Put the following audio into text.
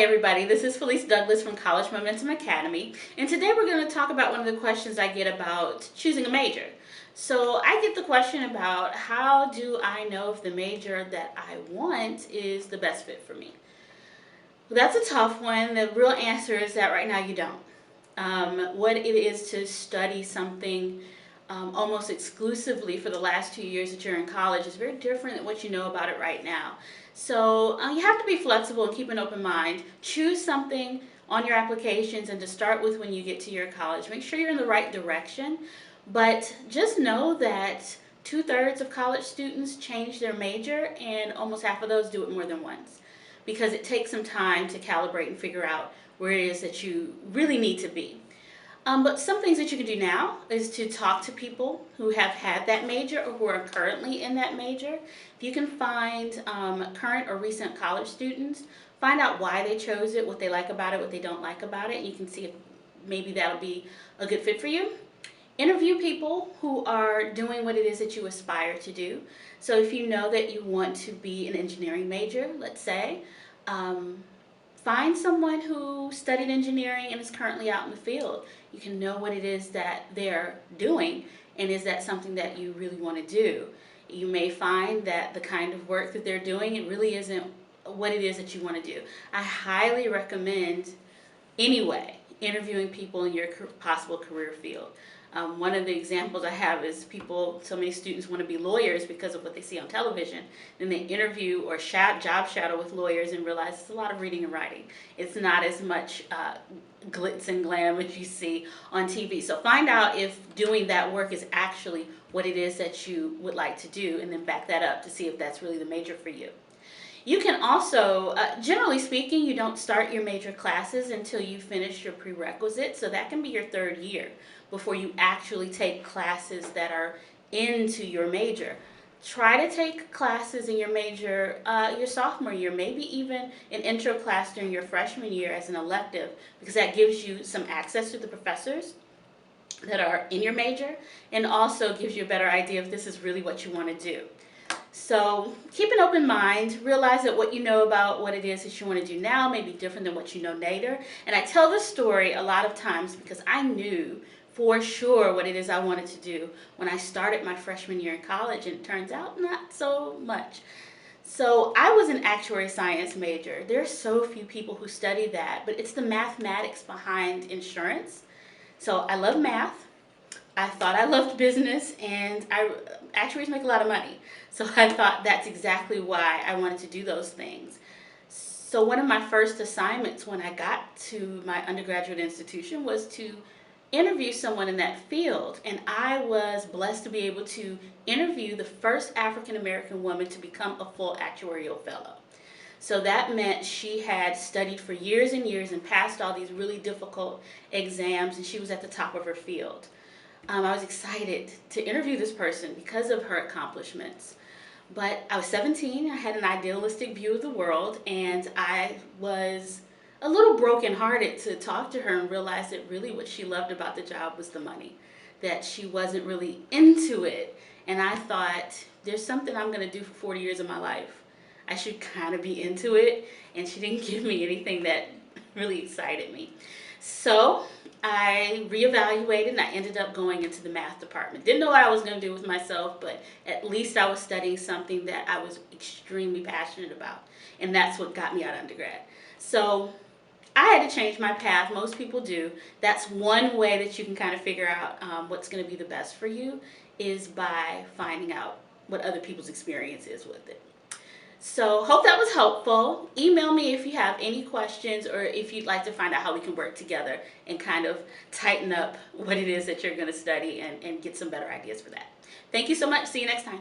everybody, this is Felice Douglas from College Momentum Academy, and today we're going to talk about one of the questions I get about choosing a major. So I get the question about how do I know if the major that I want is the best fit for me? Well, that's a tough one. The real answer is that right now you don't. What it is to study something almost exclusively for the last 2 years that you're in college is very different than what you know about it right now. So you have to be flexible and keep an open mind. Choose something on your applications and to start with when you get to your college. Make sure you're in the right direction, but just know that 2/3 of college students change their major and almost half of those do it more than once because it takes some time to calibrate and figure out where it is that you really need to be. But some things that you can do now is to talk to people who have had that major or who are currently in that major. If you can find current or recent college students, find out why they chose it, what they like about it, what they don't like about it, and you can see if maybe that'll be a good fit for you. Interview people who are doing what it is that you aspire to do. So if you know that you want to be an engineering major, let's say, find someone who studied engineering and is currently out in the field. You can know what it is that they're doing and is that something that you really want to do. You may find that the kind of work that they're doing, it really isn't what it is that you want to do. I highly recommend, anyway, interviewing people in your possible career field. One of the examples I have is so many students want to be lawyers because of what they see on television. Then they interview or job shadow with lawyers and realize it's a lot of reading and writing. It's not as much glitz and glam as you see on TV. So find out if doing that work is actually what it is that you would like to do, and then back that up to see if that's really the major for you. You can also, generally speaking, you don't start your major classes until you finish your prerequisite, so that can be your 3rd year before you actually take classes that are into your major. Try to take classes in your major your sophomore year, maybe even an intro class during your freshman year as an elective, because that gives you some access to the professors that are in your major and also gives you a better idea if this is really what you want to do. So keep an open mind, realize that what you know about what it is that you want to do now may be different than what you know later. And I tell this story a lot of times because I knew for sure what it is I wanted to do when I started my freshman year in college, and it turns out not so much. So I was an actuary science major. There are so few people who study that, but it's the mathematics behind insurance. So I love math. I thought I loved business, and actuaries make a lot of money. So I thought that's exactly why I wanted to do those things. So one of my first assignments when I got to my undergraduate institution was to interview someone in that field, and I was blessed to be able to interview the first African American woman to become a full actuarial fellow. So that meant she had studied for years and years and passed all these really difficult exams, and she was at the top of her field. I was excited to interview this person because of her accomplishments. But I was 17, I had an idealistic view of the world, and I was a little brokenhearted to talk to her and realize that really what she loved about the job was the money, that she wasn't really into it. And I thought, there's something I'm going to do for 40 years of my life. I should kind of be into it, and she didn't give me anything that really excited me. So I reevaluated and I ended up going into the math department. Didn't know what I was going to do with myself, but at least I was studying something that I was extremely passionate about, and that's what got me out of undergrad. So I had to change my path. Most people do. That's one way that you can kind of figure out what's going to be the best for you, is by finding out what other people's experience is with it. So hope that was helpful. Email me if you have any questions or if you'd like to find out how we can work together and kind of tighten up what it is that you're going to study and get some better ideas for that. Thank you so much. See you next time.